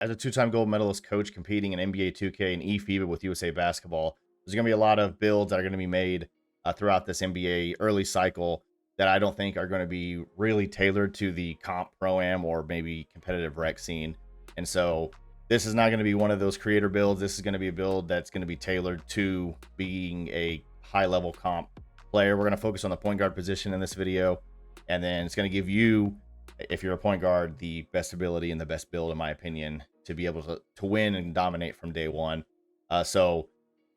as a two-time gold medalist coach competing in NBA 2K and eFIBA with USA Basketball, there's going to be a lot of builds that are going to be made throughout this NBA early cycle that I don't think are going to be really tailored to the comp pro-am or maybe competitive rec scene. And so this is not going to be one of those creator builds. This is going to be a build that's going to be tailored to being a high-level comp player. We're going to focus on the point guard position in this video, and then it's going to give you, if you're a point guard, the best ability and the best build, in my opinion, to be able to win and dominate from day one. So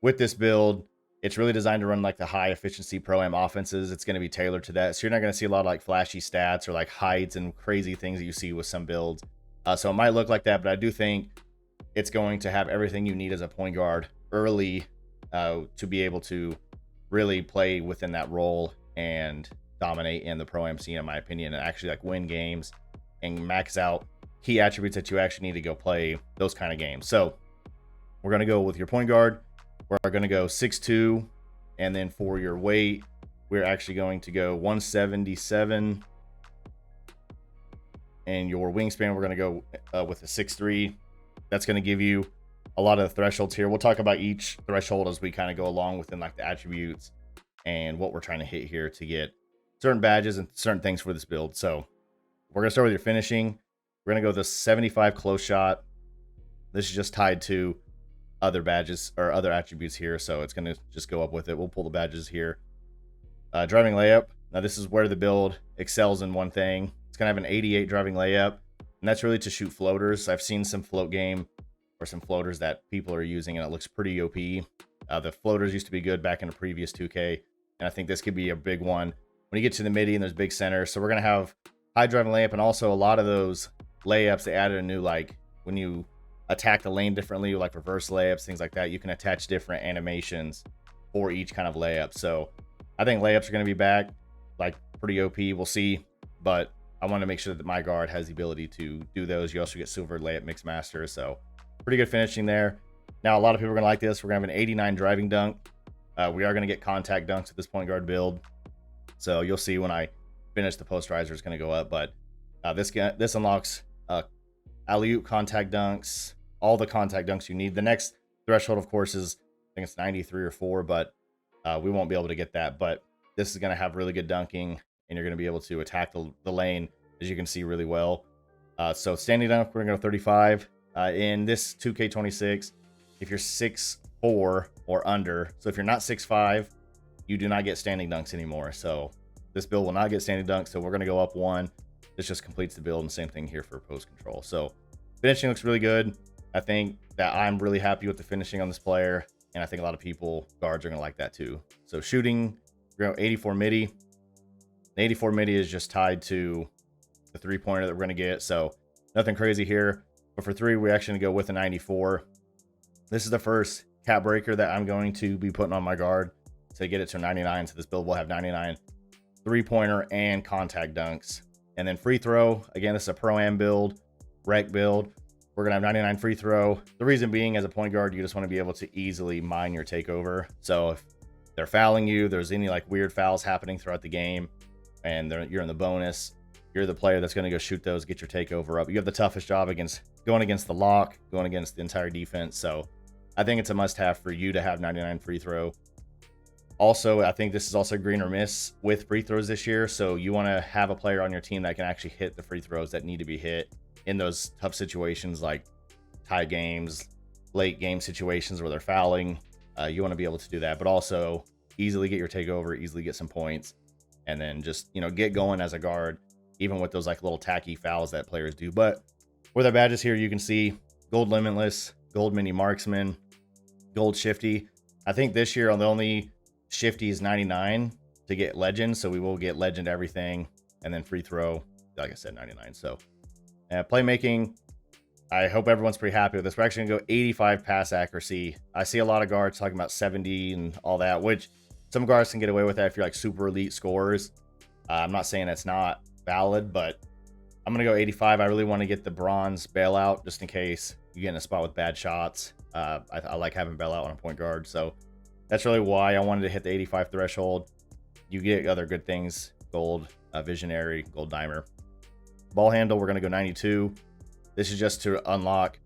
with this build, it's really designed to run like the high efficiency pro-am offenses. It's going to be tailored to that. So you're not going to see a lot of like flashy stats or like heights and crazy things that you see with some builds. So it might look like that, but I do think it's going to have everything you need as a point guard early to be able to really play within that role and dominate in the pro-am scene, in my opinion, and actually like win games and max out key attributes that you actually need to go play those kind of games. So we're going to go with your point guard. We're going to go 6'2", and then for your weight, we're actually going to go 177, and your wingspan, we're going to go with a 6'3". That's going to give you a lot of the thresholds here. We'll talk about each threshold as we kind of go along within like the attributes and what we're trying to hit here to get certain badges and certain things for this build. So we're going to start with your finishing. We're going to go the 75 close shot. This is just tied to other badges or other attributes here, so it's going to just go up with it. We'll pull the badges here. Driving layup. Now this is where the build excels in one thing. It's going to have an 88 driving layup, and that's really to shoot floaters. I've seen some float game or some floaters that people are using, and it looks pretty OP. The floaters used to be good back in the previous 2K, and I think this could be a big one when you get to the midi and there's big centers. So we're going to have high driving layup, and also a lot of those layups, they added a new, like when you attack the lane differently, like reverse layups, things like that, you can attach different animations for each kind of layup. So I think layups are going to be back, like pretty OP. We'll see, but I want to make sure that my guard has the ability to do those. You also get silver layup mix master, so pretty good finishing there. Now a lot of people are going to like this. We're going to have an 89 driving dunk. We are going to get contact dunks at this point guard build, so you'll see when I finish, the post riser is going to go up. But this unlocks alley-oop contact dunks, all the contact dunks you need. The next threshold, of course, is I think it's 93 or 4, but we won't be able to get that. But this is going to have really good dunking, and you're going to be able to attack the lane, as you can see, really well. So standing dunk, we're going to go 35. In this 2K26, if you're 6'4" or under, so if you're not 6'5", you do not get standing dunks anymore. So this build will not get standing dunks, so we're going to go up 1. This just completes the build, and same thing here for post control. So finishing looks really good. I think that I'm really happy with the finishing on this player, and I think a lot of people, guards, are going to like that too. So shooting, we're going to 84 midi. The 84 midi is just tied to the three-pointer that we're going to get, so nothing crazy here. But for 3, we're actually going to go with a 94. This is the first cap breaker that I'm going to be putting on my guard to get it to 99. So this build will have 99 three-pointer and contact dunks. And then free throw, again, this is a pro-am build, rec build. We're going to have 99 free throw. The reason being, as a point guard, you just want to be able to easily mine your takeover. So if they're fouling you, there's any like weird fouls happening throughout the game, and you're in the bonus, you're the player that's going to go shoot those, get your takeover up. You have the toughest job going against the lock, going against the entire defense. So I think it's a must-have for you to have 99 free throw. Also, I think this is also green or miss with free throws this year. So you want to have a player on your team that can actually hit the free throws that need to be hit in those tough situations, like tie games, late game situations where they're fouling. You want to be able to do that, but also easily get your takeover, easily get some points, and then just, get going as a guard, even with those like little tacky fouls that players do. But with our badges here, you can see gold limitless, gold mini marksman, gold shifty. I think this year on the only shifty is 99 to get legend, so we will get legend everything, and then free throw, like I said, 99. So playmaking, I hope everyone's pretty happy with this. We're actually gonna go 85 pass accuracy. I see a lot of guards talking about 70 and all that, which some guards can get away with that if you're like super elite scorers. I'm not saying that's not valid, but I'm gonna go 85. I really want to get the bronze bailout just in case you get in a spot with bad shots. I like having bailout on a point guard, so that's really why I wanted to hit the 85 threshold. You get other good things, gold visionary, gold dimer. Ball handle, we're going to go 92. This is just to unlock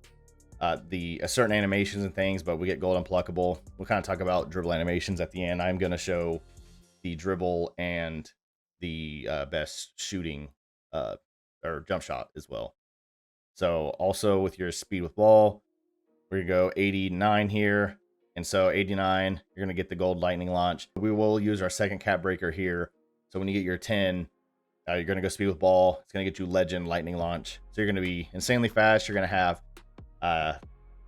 the certain animations and things, but we get gold unpluckable. We'll kind of talk about dribble animations at the end. I'm going to show the dribble and the best shooting or jump shot as well. So also with your speed with ball, we're going to go 89 here. And so 89, you're going to get the gold lightning launch. We will use our second cap breaker here. So when you get your 10, you're going to go speed with ball. It's going to get you legend lightning launch. So you're going to be insanely fast. You're going to have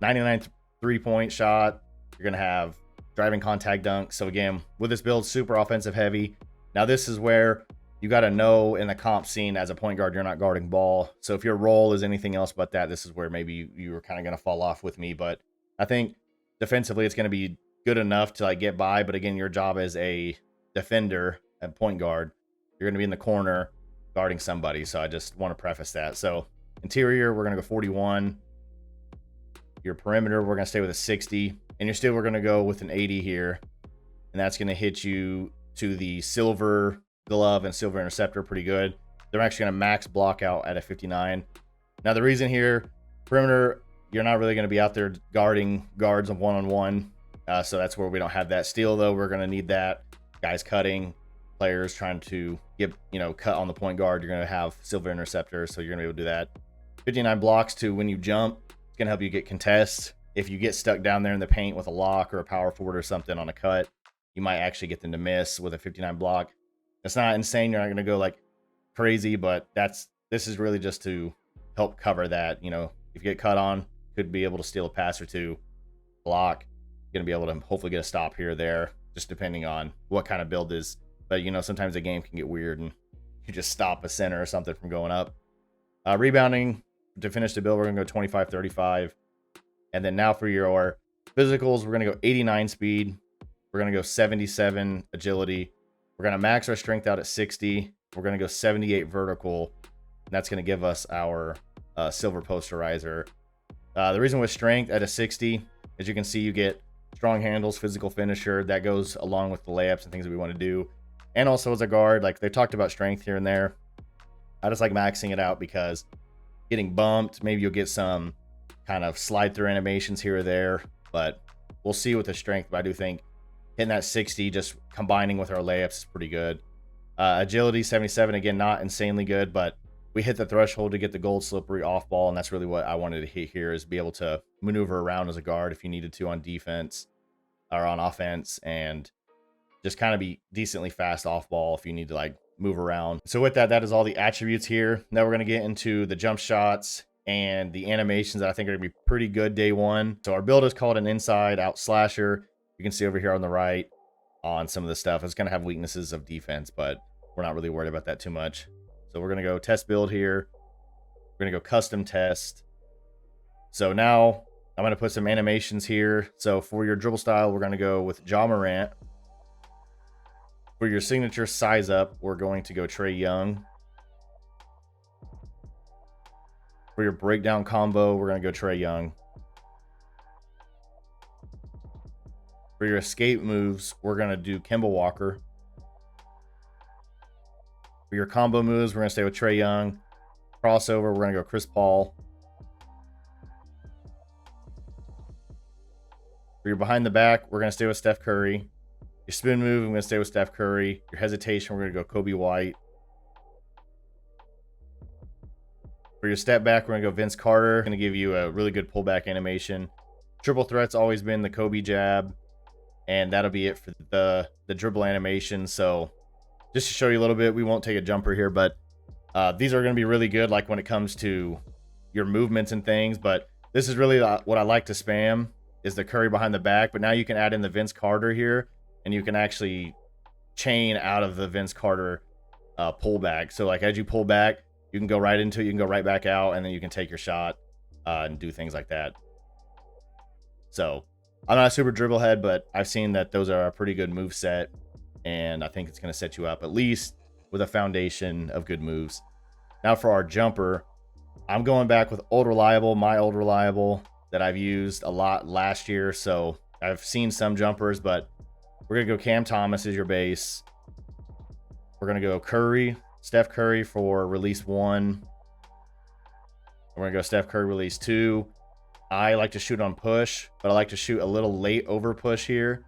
99 3-point shot. You're going to have driving contact dunk. So again, with this build, super offensive heavy. Now this is where you got to know in the comp scene as a point guard, you're not guarding ball. So if your role is anything else but that, this is where maybe you were kind of going to fall off with me. But I think defensively, it's going to be good enough to like get by. But again, your job as a defender and point guard, you're going to be in the corner guarding somebody. So I just want to preface that. So interior, we're going to go 41. Your perimeter, we're going to stay with a 60. And we're going to go with an 80 here. And that's going to hit you to the silver glove and silver interceptor pretty good. They're actually going to max block out at a 59. Now the reason here, perimeter, you're not really going to be out there guarding guards on one-on-one. So that's where we don't have that. Steal though, we're going to need that. Guys cutting, players trying to get, cut on the point guard. You're going to have silver interceptor. So you're going to be able to do that. 59 blocks to when you jump. It's going to help you get contests. If you get stuck down there in the paint with a lock or a power forward or something on a cut, you might actually get them to miss with a 59 block. It's not insane. You're not going to go like crazy, but this is really just to help cover that. If you get cut on, could be able to steal a pass or two, block. You're going to be able to hopefully get a stop here or there, just depending on what kind of build is. But, sometimes the game can get weird and you just stop a center or something from going up. Rebounding, to finish the build, we're going to go 25, 35. And then now for your physicals, we're going to go 89 speed. We're going to go 77 agility. We're going to max our strength out at 60. We're going to go 78 vertical. And that's going to give us our silver posterizer. The reason with strength at a 60, as you can see, you get strong handles, physical finisher. That goes along with the layups and things that we want to do. And also as a guard, like they talked about strength here and there. I just like maxing it out because getting bumped, maybe you'll get some kind of slide through animations here or there. But we'll see with the strength. But I do think hitting that 60, just combining with our layups is pretty good. Agility 77, again, not insanely good, but we hit the threshold to get the gold slippery off ball, and that's really what I wanted to hit here, is be able to maneuver around as a guard if you needed to on defense or on offense, and just kind of be decently fast off ball if you need to like move around. So with that is all the attributes here. Now we're going to get into the jump shots and the animations that I think are going to be pretty good day one. So our build is called an inside out slasher. You can see over here on the right on some of the stuff. It's going to have weaknesses of defense, but we're not really worried about that too much. So we're going to go test build here. We're going to go custom test. So now I'm going to put some animations here. So for your dribble style, we're going to go with Ja Morant. For your signature size up, we're going to go Trae Young. For your breakdown combo, we're going to go Trae Young. For your escape moves, we're going to do Kemba Walker. For your combo moves, we're going to stay with Trae Young. Crossover, we're going to go Chris Paul. For your behind the back, we're going to stay with Steph Curry. Your spin move, I'm going to stay with Steph Curry. Your hesitation, we're going to go Kobe White. For your step back, we're going to go Vince Carter. Going to give you a really good pullback animation. Triple threat's always been the Kobe jab. And that'll be it for the dribble animation. So just to show you a little bit, we won't take a jumper here, but these are going to be really good, like when it comes to your movements and things. But this is really what I like to spam, is the Curry behind the back. But now you can add in the Vince Carter here, and you can actually chain out of the Vince Carter pullback. So like as you pull back, you can go right into it, you can go right back out, and then you can take your shot and do things like that. So I'm not a super dribble head, but I've seen that those are a pretty good move set, and I think it's going to set you up at least with a foundation of good moves. Now for our jumper, I'm going back with my old reliable that I've used a lot last year. So I've seen some jumpers, but we're going to go Cam Thomas as your base. We're going to go Steph Curry for release 1. We're going to go Steph Curry release 2. I like to shoot on push, but I like to shoot a little late over push here.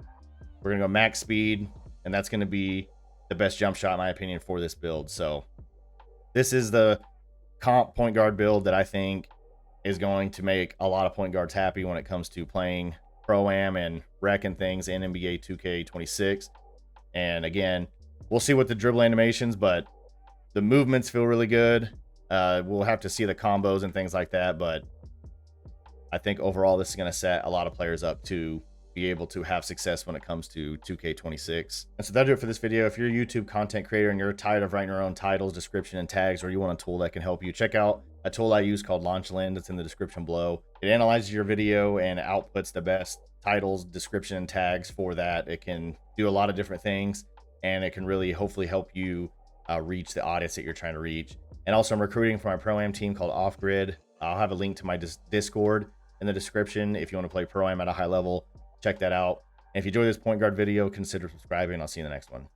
We're gonna go max speed, and that's gonna be the best jump shot in my opinion for this build. So this is the comp point guard build that I think is going to make a lot of point guards happy when it comes to playing Pro-Am and wrecking things in NBA 2K26. And again, we'll see what the dribble animations, but the movements feel really good. We'll have to see the combos and things like that, but I think overall this is going to set a lot of players up to be able to have success when it comes to 2K26. And so that'll do it for this video. If you're a YouTube content creator and you're tired of writing your own titles, description, and tags, or you want a tool that can help you, check out a tool I use called LaunchLens. It's in the description below. It analyzes your video and outputs the best titles, description, and tags for that. It can do a lot of different things, and it can really hopefully help you reach the audience that you're trying to reach. And also, I'm recruiting for my Pro-Am team called Off Grid. I'll have a link to my Discord in the description if you want to play Pro-Am at a high level. Check that out. And if you enjoyed this point guard video, consider subscribing. I'll see you in the next one.